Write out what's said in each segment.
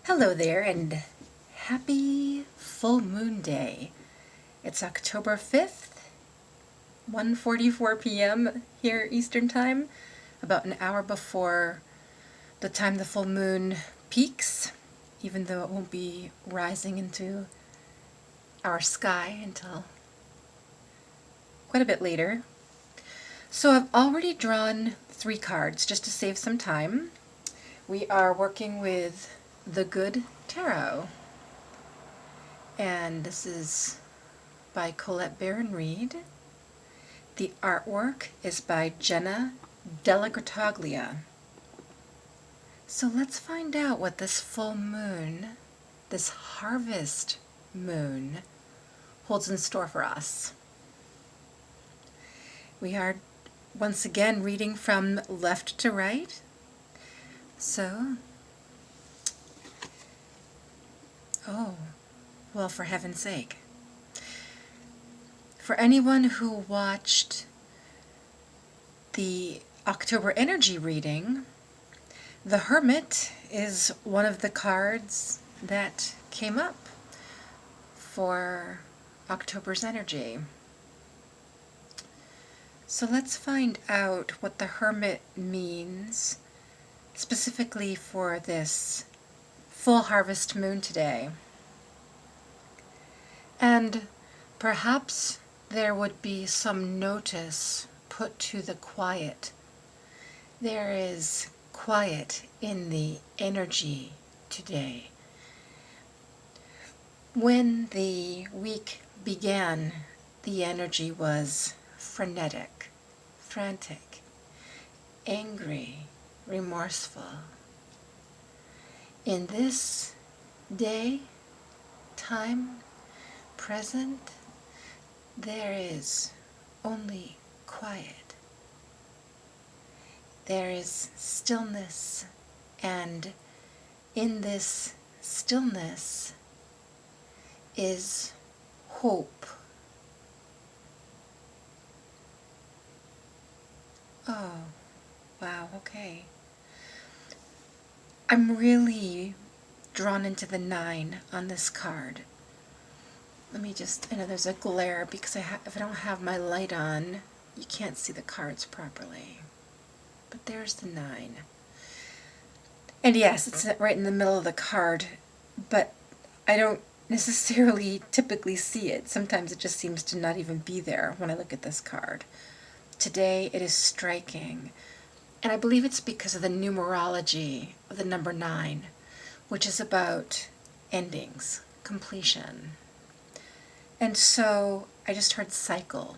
Hello there, and happy full moon day. It's October 5th, 1:44 p.m. here Eastern Time, about an hour before the time the full moon peaks, even though it won't be rising into our sky until quite a bit later. So I've already drawn 3 cards just to save some time. We are working with the Good Tarot. And this is by Colette Baron Reed. The artwork is by Jenna Della Grottaglia. So let's find out what this full moon, this harvest moon, holds in store for us. We are once again reading from left to right. So, well, for heaven's sake. For anyone who watched the October energy reading, the Hermit is one of the cards that came up for October's energy. So let's find out what the Hermit means specifically for this full harvest moon today. And perhaps there would be some notice put to the quiet. There is quiet in the energy today. When the week began, the energy was frenetic, frantic, angry, remorseful. In this day, time, present, there is only quiet. There is stillness, and in this stillness is hope. Oh, wow, okay. I'm really drawn into the 9 on this card. Let me just, I know there's a glare because if I don't have my light on, you can't see the cards properly. But there's the 9. And yes, it's right in the middle of the card, but I don't necessarily typically see it. Sometimes it just seems to not even be there when I look at this card. Today it is striking, and I believe it's because of the numerology of the number 9, which is about endings, completion. And so I just heard cycle.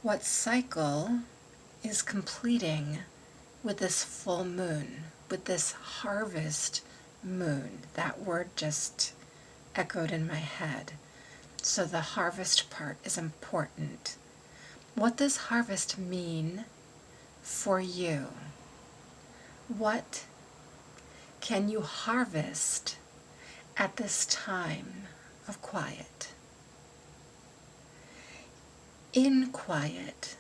What cycle is completing with this full moon, with this harvest moon? That word just echoed in my head. So the harvest part is important. What does harvest mean for you? What can you harvest at this time of quiet? In quiet,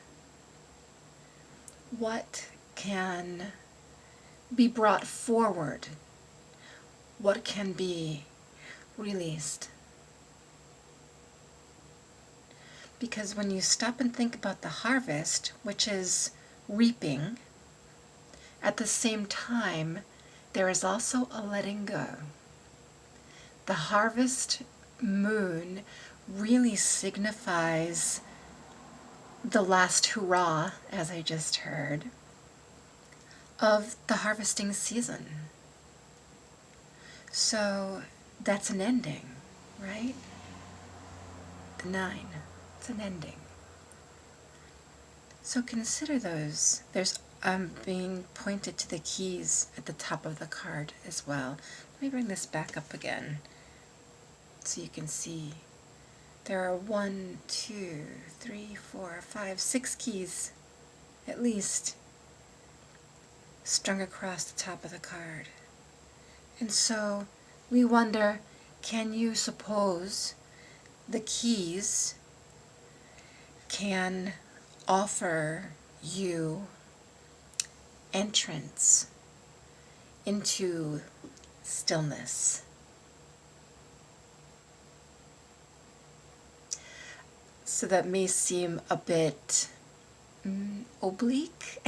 what can be brought forward? What can be released? Because when you stop and think about the harvest, which is reaping, at the same time, there is also a letting go. The harvest moon really signifies the last hurrah, as I just heard, of the harvesting season. So that's an ending, right? The 9, it's an ending. So consider those. There's being pointed to the keys at the top of the card as well. Let me bring this back up again so you can see. There are 1, 2, 3, 4, 5, 6 keys, at least, strung across the top of the card. And so we wonder, can you suppose the keys can offer you entrance into stillness. So that may seem a bit oblique,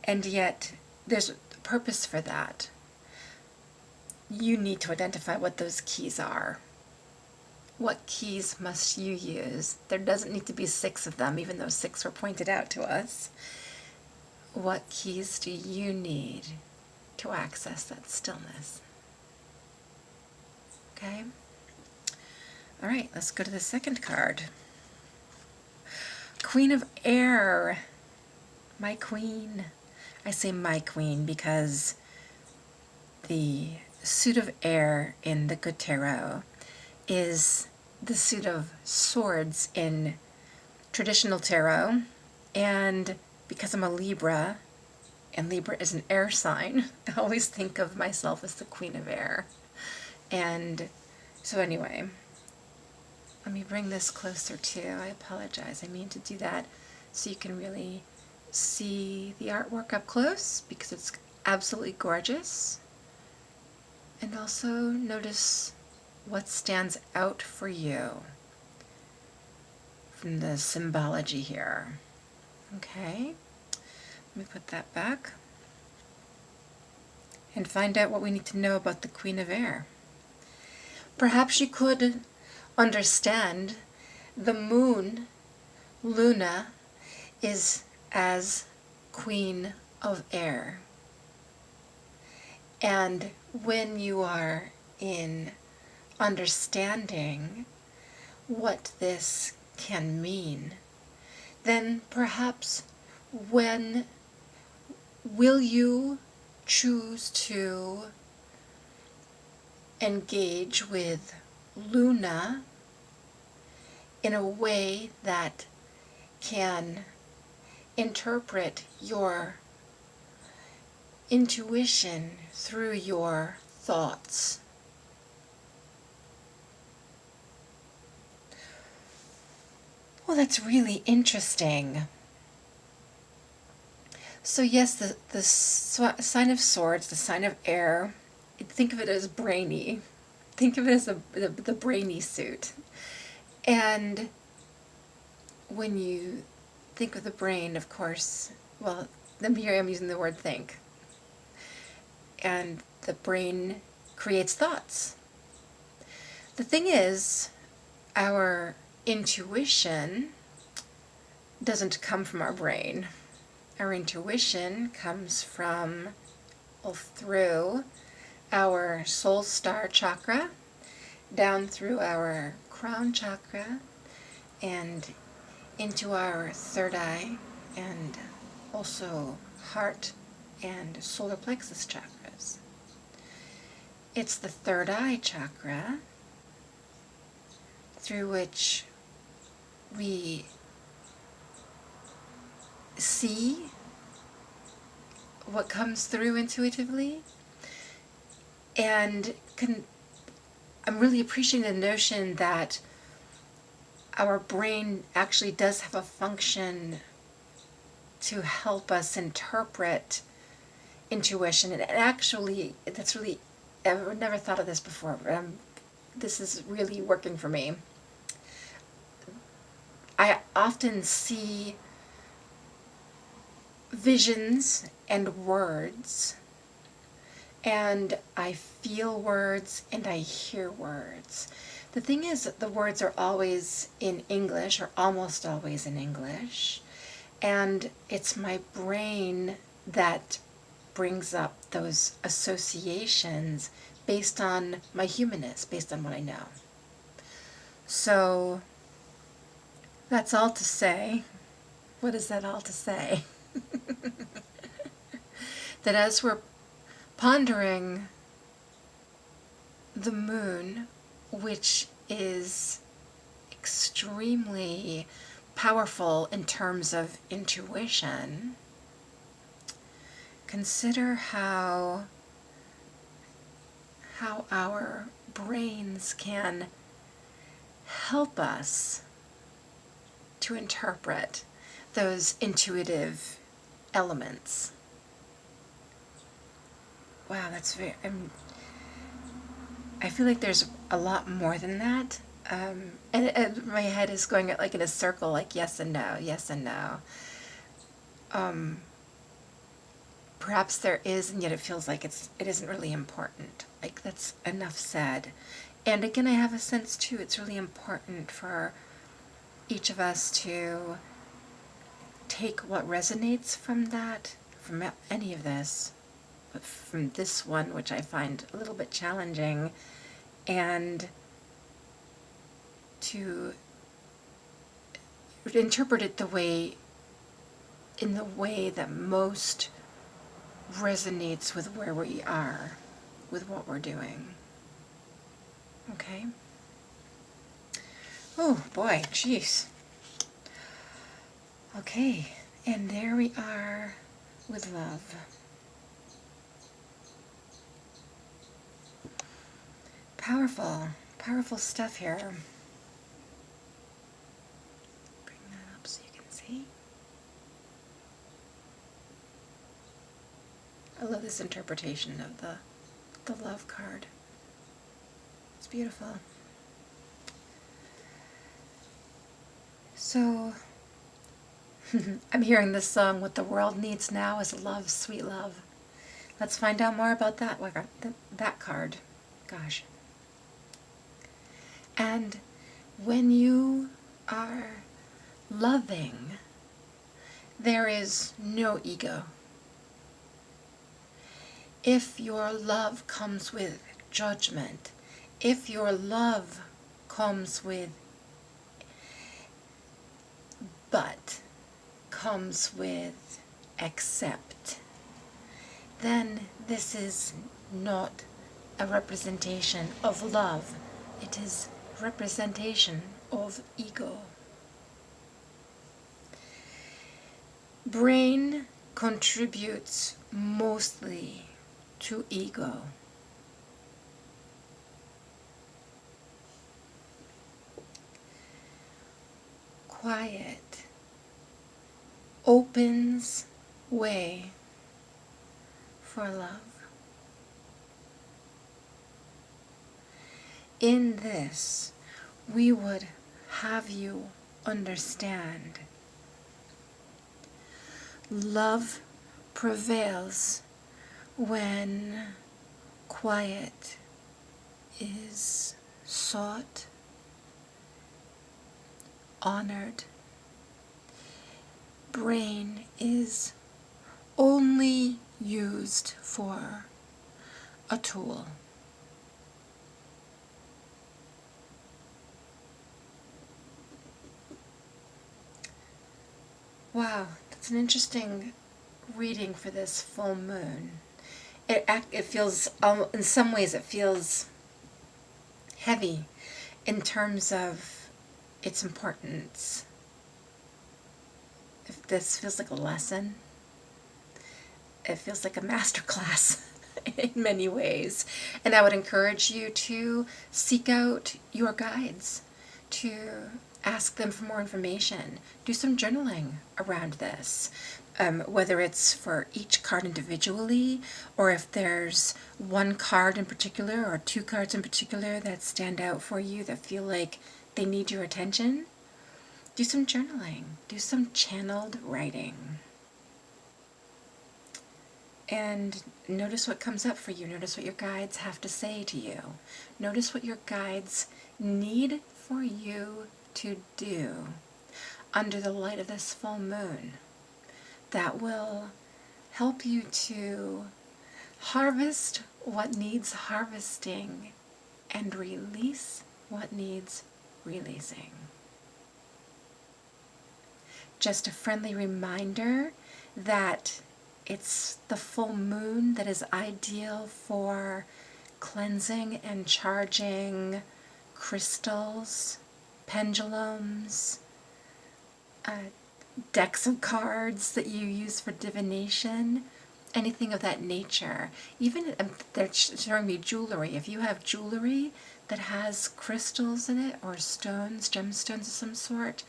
and yet there's a purpose for that. You need to identify what those keys are. What keys must you use? There doesn't need to be 6 of them, even though 6 were pointed out to us. What keys do you need to access that stillness? Okay? All right, let's go to the second card. Queen of Air. My queen. I say my queen because the suit of air in the Good Tarot is the suit of swords in traditional tarot, and because I'm a Libra, and Libra is an air sign, I always think of myself as the Queen of Air. And so anyway, let me bring this closer too. I apologize. I mean to do that so you can really see the artwork up close because it's absolutely gorgeous. And also notice what stands out for you from the symbology here. Okay, let me put that back and find out what we need to know about the Queen of Air. Perhaps you could understand the moon, Luna, is as Queen of Air. And when you are in understanding what this can mean, then perhaps when will you choose to engage with Luna in a way that can interpret your intuition through your thoughts. Well, that's really interesting. So yes, the sign of swords, the sign of air, think of it as brainy. Think of it as the brainy suit. And when you think of the brain, of course, well, here I'm using the word think. And the brain creates thoughts. The thing is, our intuition doesn't come from our brain. Our intuition comes from, well, through our soul star chakra, down through our crown chakra, and into our third eye, and also heart and solar plexus chakras. It's the third eye chakra through which we see what comes through intuitively, and I'm really appreciating the notion that our brain actually does have a function to help us interpret intuition. And actually, that's really, I've never thought of this before, but this is really working for me. I often see visions and words, and I feel words and I hear words. The thing is that the words are always in English, or almost always in English, and it's my brain that brings up those associations based on my humanness, based on what I know. So that's all to say. What is that all to say? That as we're pondering the moon, which is extremely powerful in terms of intuition, consider how our brains can help us to interpret those intuitive elements. wow, that's very, I feel like there's a lot more than that. And my head is going like in a circle, like yes and no, yes and no. Um, Perhaps there is, and yet it feels like it isn't really important. Like that's enough said. And again, I have a sense too. It's really important for each of us to take what resonates from that, from any of this, but from this one, which I find a little bit challenging, and to interpret it in the way that most resonates with where we are, with what we're doing. Okay? Oh boy, jeez. Okay, and there we are with love. Powerful, powerful stuff here. Bring that up so you can see. I love this interpretation of the love card. It's beautiful. So, I'm hearing this song, What the World Needs Now is Love, Sweet Love. Let's find out more about that, that card. Gosh. And when you are loving, there is no ego. If your love comes with judgment, if your love comes with but, comes with accept, then this is not a representation of love. It is representation of ego. Brain contributes mostly to ego. Quiet opens way for love. In this, we would have you understand love prevails when quiet is sought, honored. Brain is only used for a tool. Wow, that's an interesting reading for this full moon. It feels, in some ways, it feels heavy in terms of its importance. If this feels like a lesson, it feels like a master class in many ways. And I would encourage you to seek out your guides, to ask them for more information. Do some journaling around this, whether it's for each card individually, or if there's one card in particular or two cards in particular that stand out for you that feel like they need your attention. Do some journaling. Do some channeled writing. And notice what comes up for you. Notice what your guides have to say to you. Notice what your guides need for you to do under the light of this full moon that will help you to harvest what needs harvesting and release what needs releasing. Just a friendly reminder that it's the full moon that is ideal for cleansing and charging crystals, pendulums, decks of cards that you use for divination, anything of that nature. Even they're showing me jewelry. If you have jewelry that has crystals in it or stones, gemstones of some sort,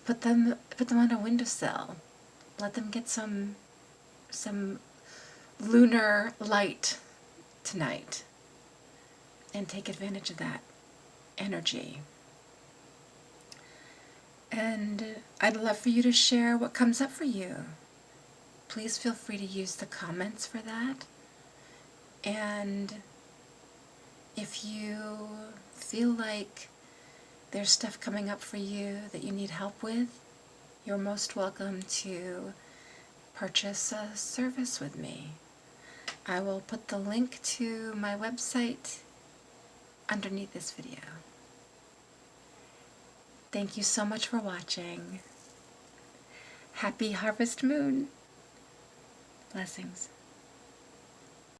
put them on a windowsill. Let them get some lunar light tonight and take advantage of that energy. And I'd love for you to share what comes up for you. Please feel free to use the comments for that. And if you feel like there's stuff coming up for you that you need help with, you're most welcome to purchase a service with me. I will put the link to my website underneath this video. Thank you so much for watching. Happy Harvest Moon. Blessings.